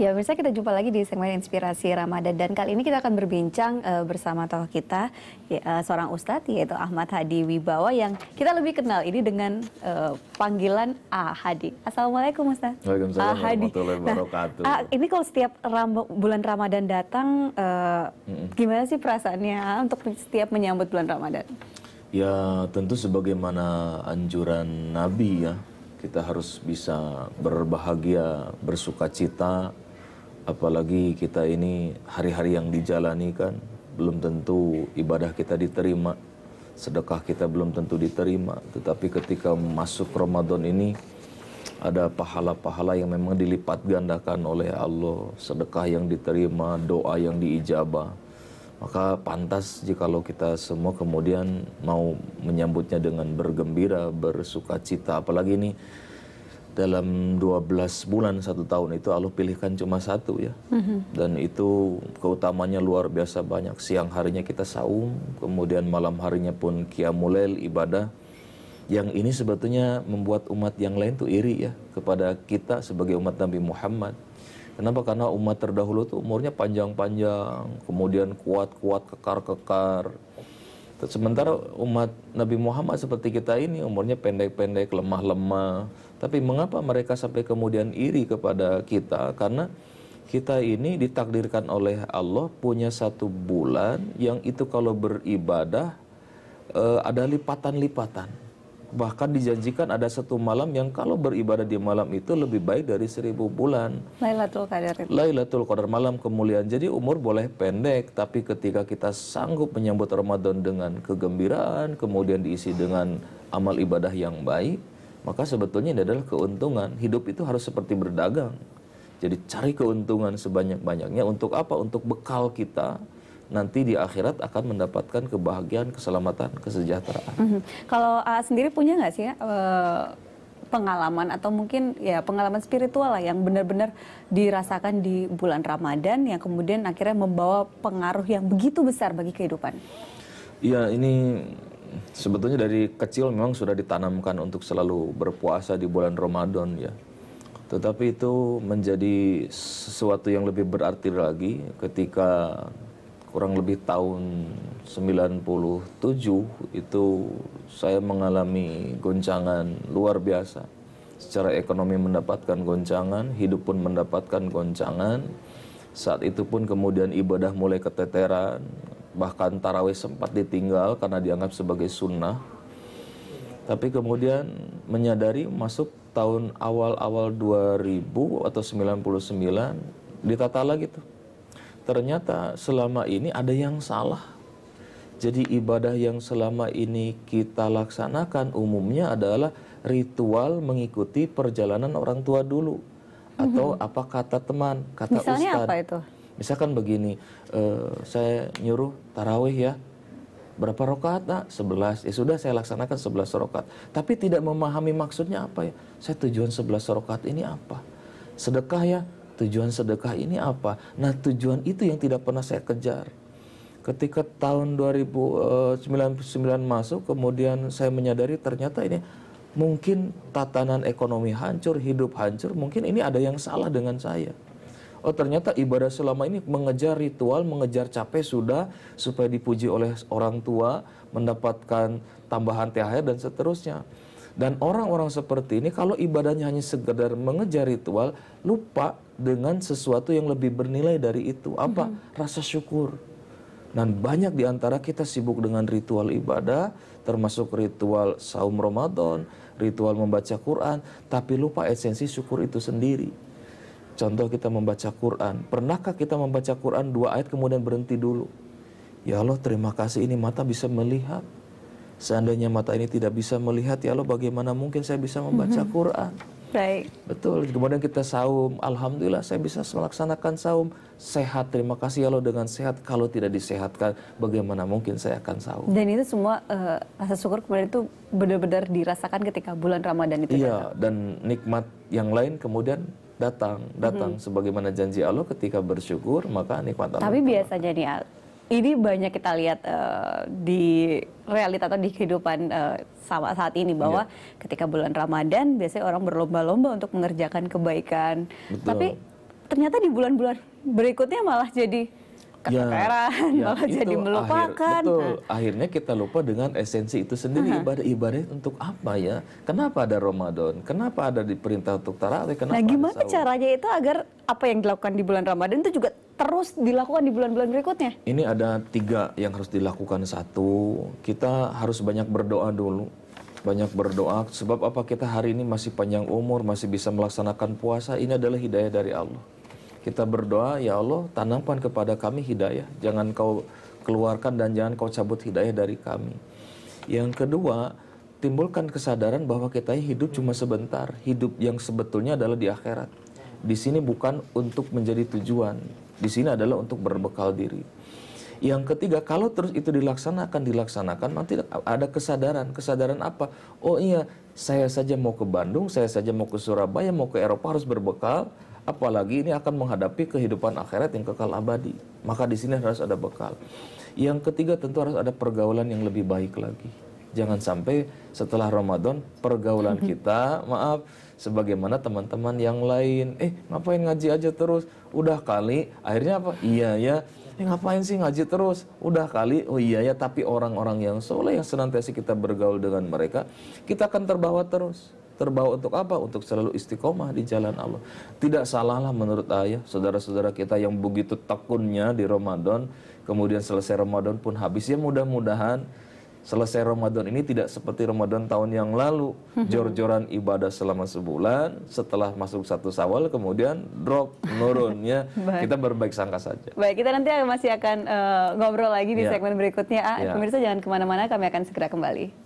Ya, pemirsa, kita jumpa lagi di segmen Inspirasi Ramadan, dan kali ini kita akan berbincang bersama tokoh kita, seorang ustadz yaitu Ahmad Hadi Wibawa, yang kita lebih kenal ini dengan panggilan A Hadi. Assalamualaikum Ustadz. Waalaikumsalam warahmatullahi wabarakatuh. Nah, ini kalau setiap bulan Ramadan datang, gimana sih perasaannya untuk setiap menyambut bulan Ramadan? Ya, tentu sebagaimana anjuran Nabi ya, kita harus bisa berbahagia, bersuka cita. Apalagi kita ini hari-hari yang dijalani kan, belum tentu ibadah kita diterima, sedekah kita belum tentu diterima. Tetapi ketika masuk Ramadan ini, ada pahala-pahala yang memang dilipat gandakan oleh Allah, sedekah yang diterima, doa yang diijabah. Maka pantas jikalau kita semua kemudian mau menyambutnya dengan bergembira, bersuka cita. Apalagi ini dalam 12 bulan 1 tahun itu Allah pilihkan cuma 1 ya. Dan itu keutamanya luar biasa banyak. Siang harinya kita saum, kemudian malam harinya pun qiyamul lail, ibadah. Yang ini sebetulnya membuat umat yang lain tuh iri ya kepada kita sebagai umat Nabi Muhammad. Kenapa? Karena umat terdahulu tuh umurnya panjang-panjang, kemudian kuat-kuat, kekar-kekar. Sementara umat Nabi Muhammad seperti kita ini umurnya pendek-pendek, lemah-lemah. Tapi mengapa mereka sampai kemudian iri kepada kita? Karena kita ini ditakdirkan oleh Allah punya 1 bulan yang itu kalau beribadah ada lipatan-lipatan. Bahkan dijanjikan ada 1 malam yang kalau beribadah di malam itu lebih baik dari 1000 bulan. Lailatul Qadar itu. Lailatul Qadar, malam kemuliaan. Jadi umur boleh pendek, tapi ketika kita sanggup menyambut Ramadan dengan kegembiraan, kemudian diisi dengan amal ibadah yang baik, maka sebetulnya ini adalah keuntungan. Hidup itu harus seperti berdagang. Jadi cari keuntungan sebanyak-banyaknya. Untuk apa? Untuk bekal kita nanti di akhirat akan mendapatkan kebahagiaan, keselamatan, kesejahteraan. Kalau sendiri punya nggak sih ya, pengalaman atau mungkin ya pengalaman spiritual lah yang benar-benar dirasakan di bulan Ramadan yang kemudian akhirnya membawa pengaruh yang begitu besar bagi kehidupan? Ya, ini sebetulnya dari kecil memang sudah ditanamkan untuk selalu berpuasa di bulan Ramadan ya. Tetapi itu menjadi sesuatu yang lebih berarti lagi ketika kurang lebih tahun 97 itu saya mengalami goncangan luar biasa. Secara ekonomi mendapatkan goncangan, hidup pun mendapatkan goncangan. Saat itu pun kemudian ibadah mulai keteteran, bahkan tarawih sempat ditinggal karena dianggap sebagai sunnah. Tapi kemudian menyadari masuk tahun awal-awal 2000 atau 99 ditata lagi tuh. Ternyata selama ini ada yang salah. Jadi ibadah yang selama ini kita laksanakan umumnya adalah ritual mengikuti perjalanan orang tua dulu. Atau apa kata teman, kata ustadz. Misalnya apa itu? Misalkan begini, saya nyuruh tarawih ya. Berapa rakaat? Nah, 11. Ya sudah, saya laksanakan 11 rakaat. Tapi tidak memahami maksudnya apa ya. Saya tujuan 11 rakaat ini apa? Sedekah ya. Tujuan sedekah ini apa? Nah, tujuan itu yang tidak pernah saya kejar. Ketika tahun 2099 masuk, kemudian saya menyadari ternyata ini mungkin tatanan ekonomi hancur, hidup hancur, mungkin ini ada yang salah dengan saya. Oh, ternyata ibadah selama ini mengejar ritual, mengejar capek sudah supaya dipuji oleh orang tua, mendapatkan tambahan THR dan seterusnya. Dan orang-orang seperti ini kalau ibadahnya hanya sekedar mengejar ritual, lupa dengan sesuatu yang lebih bernilai dari itu. Apa? Rasa syukur. Dan banyak di antara kita sibuk dengan ritual ibadah, termasuk ritual saum Ramadan, ritual membaca Quran, tapi lupa esensi syukur itu sendiri. Contoh kita membaca Quran. Pernahkah kita membaca Quran 2 ayat kemudian berhenti dulu? Ya Allah, terima kasih ini mata bisa melihat. Seandainya mata ini tidak bisa melihat, ya Allah bagaimana mungkin saya bisa membaca Quran? Baik. Betul. Kemudian kita saum, alhamdulillah saya bisa melaksanakan saum. Sehat, terima kasih ya Allah dengan sehat. Kalau tidak disehatkan, bagaimana mungkin saya akan saum? Dan itu semua rasa syukur kemudian itu benar-benar dirasakan ketika bulan Ramadan itu. Iya, dan nikmat yang lain kemudian datang sebagaimana janji Allah, ketika bersyukur maka nikmat Allah. Tapi biasanya nih, ini banyak kita lihat di realita atau di kehidupan saat ini bahwa ketika bulan Ramadan biasanya orang berlomba-lomba untuk mengerjakan kebaikan. Betul. Tapi ternyata di bulan-bulan berikutnya malah jadi keteteran, malah jadi melupakan. Betul. Akhirnya kita lupa dengan esensi itu sendiri. Ibadah untuk apa ya? Kenapa ada Ramadan? Kenapa ada diperintah untuk tarawih? Kenapa Nah, gimana ada sahur? caranya itu agar apa yang dilakukan di bulan Ramadan itu juga terus dilakukan di bulan-bulan berikutnya? Ini ada 3 yang harus dilakukan. 1, kita harus banyak berdoa dulu. Banyak berdoa, sebab apa? Kita hari ini masih panjang umur, masih bisa melaksanakan puasa. Ini adalah hidayah dari Allah. Kita berdoa, ya Allah, tanamkan kepada kami hidayah. Jangan kau keluarkan dan jangan kau cabut hidayah dari kami. Yang kedua, timbulkan kesadaran bahwa kita hidup cuma sebentar. Hidup yang sebetulnya adalah di akhirat. Di sini bukan untuk menjadi tujuan. Di sini adalah untuk berbekal diri. Yang ketiga, kalau terus itu dilaksanakan, nanti ada kesadaran. Kesadaran apa? Oh iya, saya saja mau ke Bandung, saya saja mau ke Surabaya, mau ke Eropa harus berbekal. Apalagi ini akan menghadapi kehidupan akhirat yang kekal abadi. Maka di sini harus ada bekal. Yang ketiga tentu harus ada pergaulan yang lebih baik lagi. Jangan sampai setelah Ramadan pergaulan kita, maaf, sebagaimana teman-teman yang lain, ngapain ngaji aja terus? Udah kali, akhirnya apa? Iya ya, ngapain sih ngaji terus? Udah kali, oh iya ya, tapi orang-orang yang soleh yang senantiasa kita bergaul dengan mereka, kita akan terbawa terus. Terbawa untuk apa? Untuk selalu istiqomah di jalan Allah. Tidak salahlah menurut ayah, saudara-saudara kita yang begitu tekunnya di Ramadan, kemudian selesai Ramadan pun habis. Ya mudah-mudahan selesai Ramadan ini tidak seperti Ramadan tahun yang lalu, jor-joran ibadah selama sebulan, setelah masuk 1 Syawal kemudian drop, menurunnya. Kita berbaik sangka saja. Baik, kita nanti masih akan ngobrol lagi di segmen berikutnya. Pemirsa jangan kemana-mana, kami akan segera kembali.